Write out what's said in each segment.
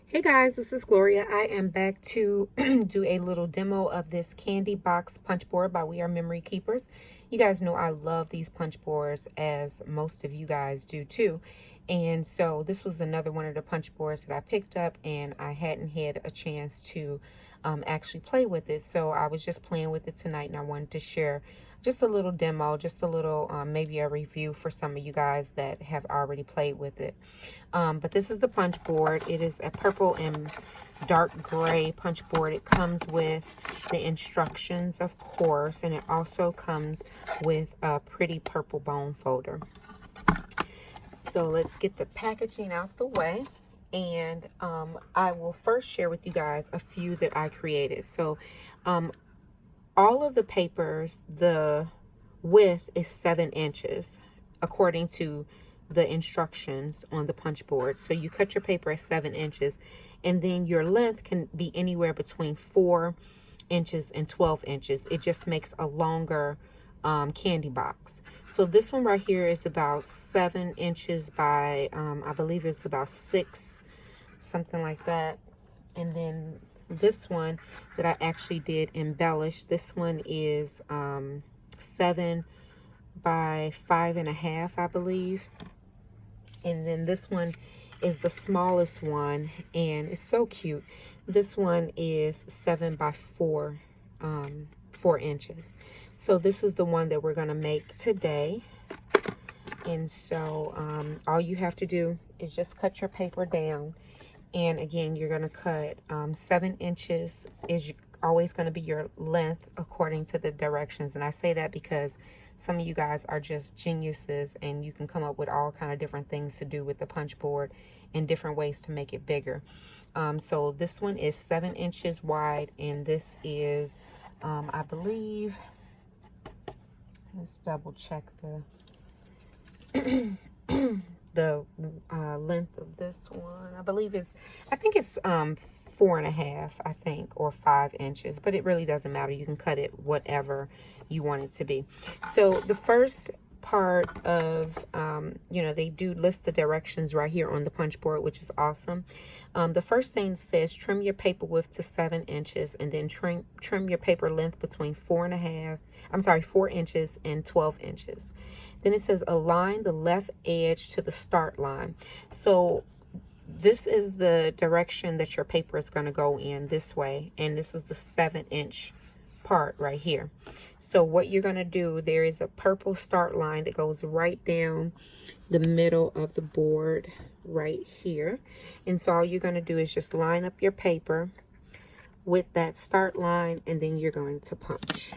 Hey guys, this is Gloria. I am back to do a little demo of this candy box punch board by We Are Memory Keepers. You guys know I love these punch boards, as most of you guys do too. And so this was another one of the punch boards that I picked up, and I hadn't had a chance to actually play with it. So I was just playing with it tonight, and I wanted to share just a little demo, just a little maybe a review for some of you guys that have already played with it. But this is the punch board. It is a purple and dark gray punch board. It comes with the instructions, of course, and it also comes with a pretty purple bone folder. So let's get the packaging out the way, and I will first share with you guys a few that I created. So all of the papers, the width is 7 inches according to the instructions on the punch board. So you cut your paper at 7 inches, and then your length can be anywhere between 4 inches and 12 inches. It just makes a longer candy box. So this one right here is about 7 inches by I believe it's about 6, something like that. And then this one that I actually did embellish, this one is 7 by 5.5, I believe. And then this one is the smallest one, and it's so cute. This one is 7 by 4 inches. So this is the one that we're going to make today. And so all you have to do is just cut your paper down. And again, you're going to cut 7 inches is always going to be your length according to the directions. And I say that because some of you guys are just geniuses, and you can come up with all kind of different things to do with the punch board and different ways to make it bigger. So this one is 7 inches wide, and this is, I believe, let's double check the the length of this one. I think it's 4.5, I think, or 5 inches, but it really doesn't matter. You can cut it whatever you want it to be. So the first part of, they do list the directions right here on the punch board, which is awesome. The first thing says trim your paper width to 7 inches, and then trim your paper length between 4 inches and 12 inches. Then it says align the left edge to the start line. So this is the direction that your paper is going to go in, this way, and this is the 7-inch part right here. So what you're going to do, there is a purple start line that goes right down the middle of the board right here. And so all you're going to do is just line up your paper with that start line, and then you're going to punch.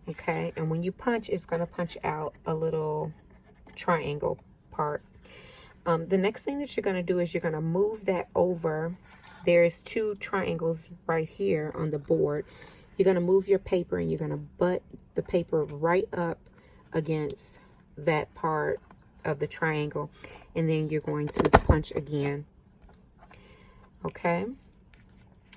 Okay, and when you punch, it's going to punch out a little triangle part. The next thing that you're going to do is you're going to move that over. There's 2 triangles right here on the board. You're going to move your paper, and you're going to butt the paper right up against that part of the triangle, and then you're going to punch again. Okay,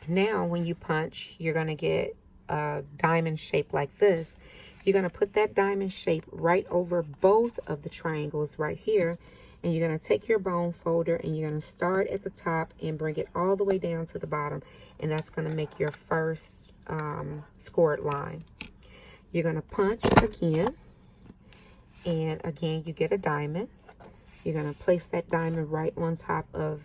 now when you punch, you're going to get a diamond shape like this. You're going to put that diamond shape right over both of the triangles right here, and you're going to take your bone folder, and you're going to start at the top and bring it all the way down to the bottom, and that's going to make your first scored line. You're going to punch again, and again you get a diamond. You're going to place that diamond right on top of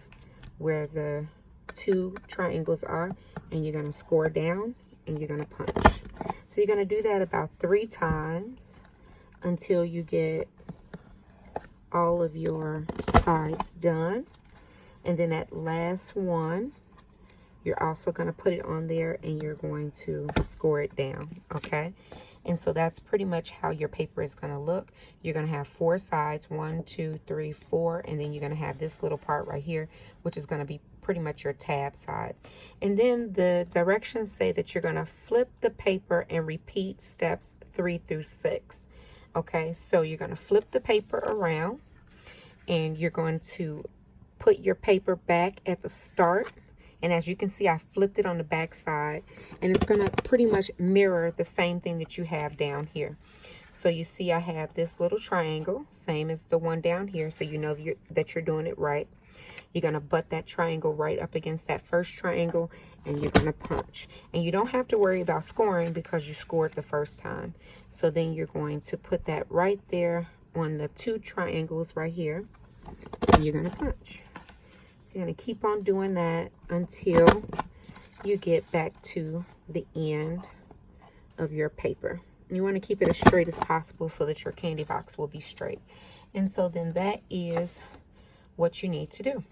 where the 2 triangles are, and you're going to score down, and you're going to punch. So you're going to do that about 3 times until you get all of your sides done. And then that last one, you're also going to put it on there, and you're going to score it down. Okay, and so that's pretty much how your paper is going to look. You're going to have 4 sides, 1, 2, 3, 4, and then you're going to have this little part right here, which is going to be pretty much your tab side. And then the directions say that you're going to flip the paper and repeat steps 3 through 6. Okay, so you're going to flip the paper around, and you're going to put your paper back at the start. And as you can see, I flipped it on the back side, and it's going to pretty much mirror the same thing that you have down here. So you see I have this little triangle, same as the one down here, so you know that you're doing it right. You're going to butt that triangle right up against that first triangle, and you're going to punch. And you don't have to worry about scoring because you scored the first time. So then you're going to put that right there on the 2 triangles right here, and you're going to punch. So you're going to keep on doing that until you get back to the end of your paper. You want to keep it as straight as possible so that your candy box will be straight. And so then that is what you need to do.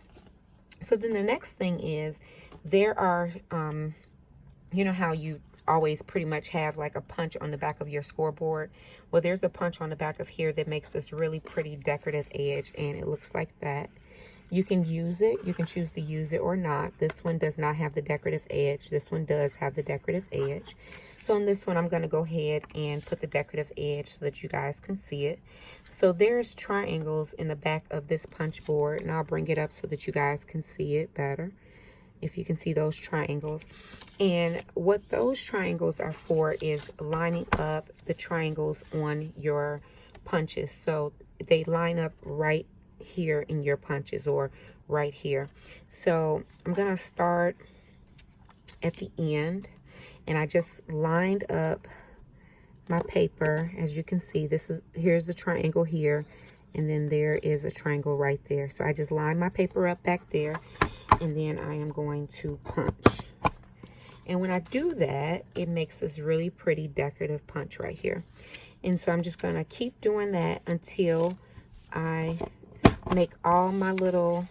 So then the next thing is, there are, you know how you always pretty much have like a punch on the back of your scoreboard? Well, there's a punch on the back of here that makes this really pretty decorative edge, and it looks like that. You can use it. You can choose to use it or not. This one does not have the decorative edge. This one does have the decorative edge. So on this one, I'm going to go ahead and put the decorative edge so that you guys can see it. So there's triangles in the back of this punch board, and I'll bring it up so that you guys can see it better, if you can see those triangles. And what those triangles are for is lining up the triangles on your punches. So they line up right here in your punches, or right here. So I'm going to start at the end, and I just lined up my paper. As you can see, here's the triangle here, and then there is a triangle right there. So I just lined my paper up back there, and then I am going to punch. And when I do that, it makes this really pretty decorative punch right here. And so I'm just going to keep doing that until I make all my little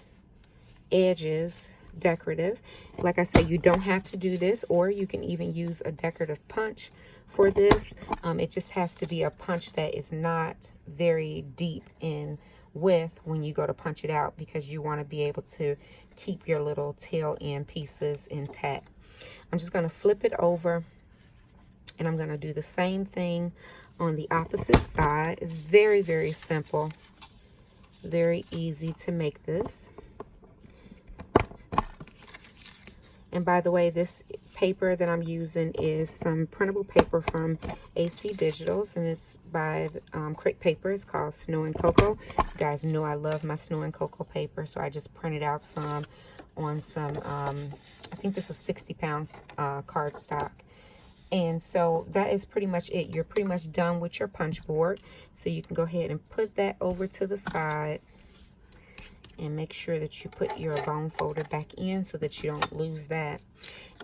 edges decorative. Like I said, you don't have to do this, or you can even use a decorative punch for this. It just has to be a punch that is not very deep in width when you go to punch it out, because you want to be able to keep your little tail end pieces intact. I'm just going to flip it over, and I'm going to do the same thing on the opposite side. It's very, very simple. Very easy to make this. And by the way, this paper that I'm using is some printable paper from AC Digitals, and it's by Crick Paper. It's called Snow and Cocoa. You guys know I love my Snow and Cocoa paper, so I just printed out some on some, I think this is 60-pound cardstock. And so that is pretty much it. You're pretty much done with your punch board. So you can go ahead and put that over to the side, and make sure that you put your bone folder back in so that you don't lose that.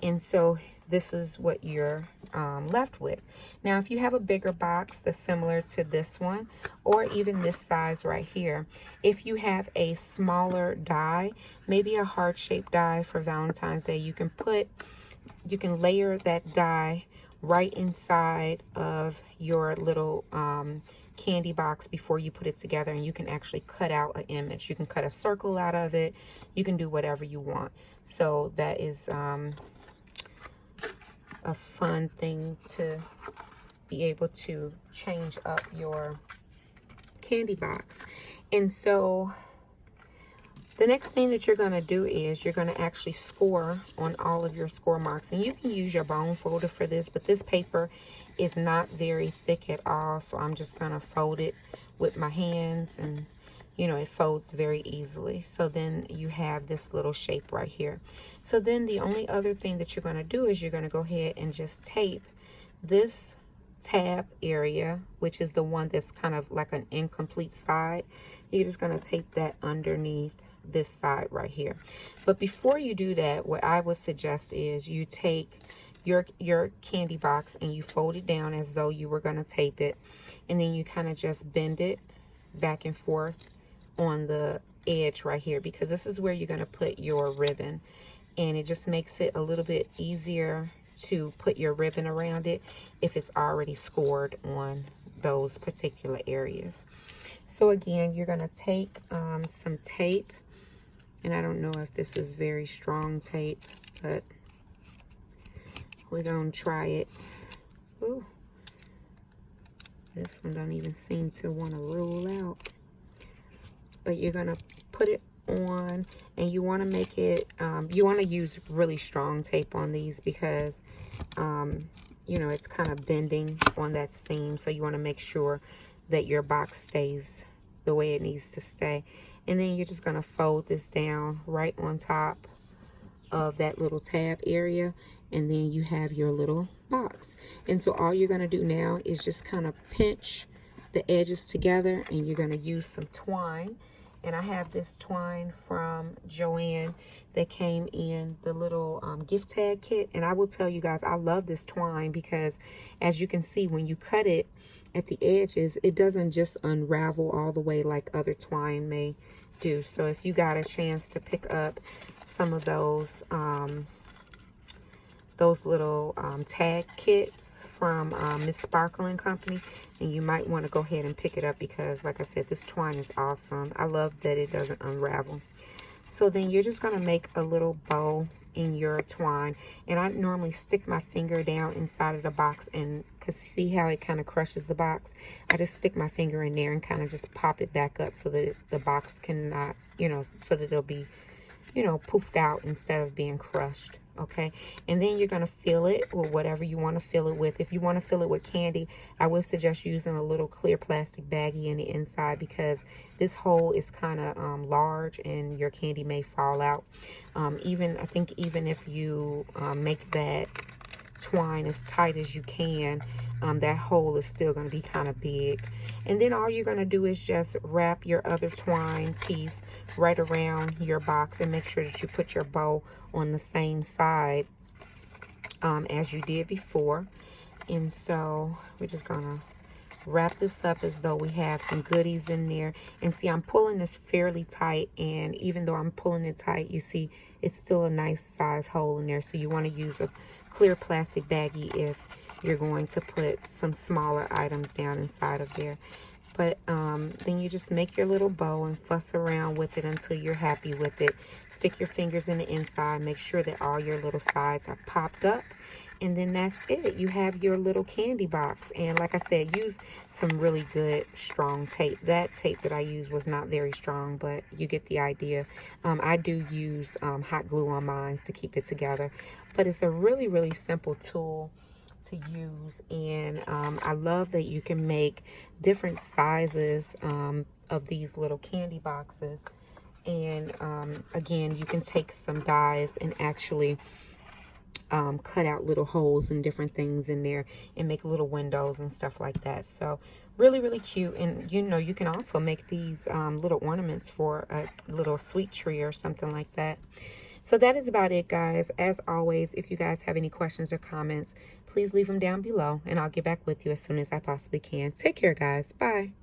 And so this is what you're left with. Now, if you have a bigger box that's similar to this one, or even this size right here, if you have a smaller die, maybe a heart-shaped die for Valentine's Day, you can layer that die right inside of your little candy box before you put it together, and you can actually cut out an image. You can cut a circle out of it. You can do whatever you want. So that is a fun thing to be able to change up your candy box. And so the next thing that you're going to do is you're going to actually score on all of your score marks. And you can use your bone folder for this, but this paper is not very thick at all. So I'm just going to fold it with my hands, and you know, it folds very easily. So then you have this little shape right here. So then the only other thing that you're going to do is you're going to go ahead and just tape this tab area, which is the one that's kind of like an incomplete side. You're just going to tape that underneath this side right here. But before you do that, what I would suggest is you take your candy box and you fold it down as though you were going to tape it, and then you kind of just bend it back and forth on the edge right here, because this is where you're going to put your ribbon, and it just makes it a little bit easier to put your ribbon around it if it's already scored on those particular areas. So again, you're going to take some tape, and I don't know if this is very strong tape, but we're going to try it. Ooh, this one don't even seem to want to roll out. But you're going to put it on, and you want to make it, you want to use really strong tape on these because, you know, it's kind of bending on that seam. So you want to make sure that your box stays the way it needs to stay. And then you're just going to fold this down right on top of that little tab area, and then you have your little box. And so all you're going to do now is just kind of pinch the edges together, and you're going to use some twine. And I have this twine from Joann that came in the little gift tag kit. And I will tell you guys, I love this twine because as you can see, when you cut it at the edges, it doesn't just unravel all the way like other twine may do. So if you got a chance to pick up some of those little tag kits from Miss Sparkle and Company, and you might want to go ahead and pick it up because, like I said, this twine is awesome. I love that it doesn't unravel. So then you're just going to make a little bow in your twine, and I normally stick my finger down inside of the box, and cause see how it kind of crushes the box. I just stick my finger in there and kind of just pop it back up so that the box cannot, you know, so that it'll be, you know, poofed out instead of being crushed. Okay, and then you're going to fill it with whatever you want to fill it with. If you want to fill it with candy, I would suggest using a little clear plastic baggie in the inside because this hole is kind of large and your candy may fall out. I think even if you make that twine as tight as you can, that hole is still going to be kind of big. And then all you're going to do is just wrap your other twine piece right around your box and make sure that you put your bow on the same side as you did before. And so we're just going to wrap this up as though we have some goodies in there. And see, I'm pulling this fairly tight, and even though I'm pulling it tight, you see it's still a nice size hole in there. So you want to use a clear plastic baggie if you're going to put some smaller items down inside of there. But then you just make your little bow and fuss around with it until you're happy with it. Stick your fingers in the inside. Make sure that all your little sides are popped up. And then that's it. You have your little candy box. And like I said, use some really good strong tape. That tape that I used was not very strong, but you get the idea. I do use hot glue on mine to keep it together. But it's a really, really simple tool to use, and I love that you can make different sizes of these little candy boxes. And again, you can take some dies and actually cut out little holes and different things in there and make little windows and stuff like that. So really, really cute. And you know, you can also make these little ornaments for a little sweet tree or something like that. So that is about it, guys. As always, if you guys have any questions or comments, please leave them down below, and I'll get back with you as soon as I possibly can. Take care, guys. Bye.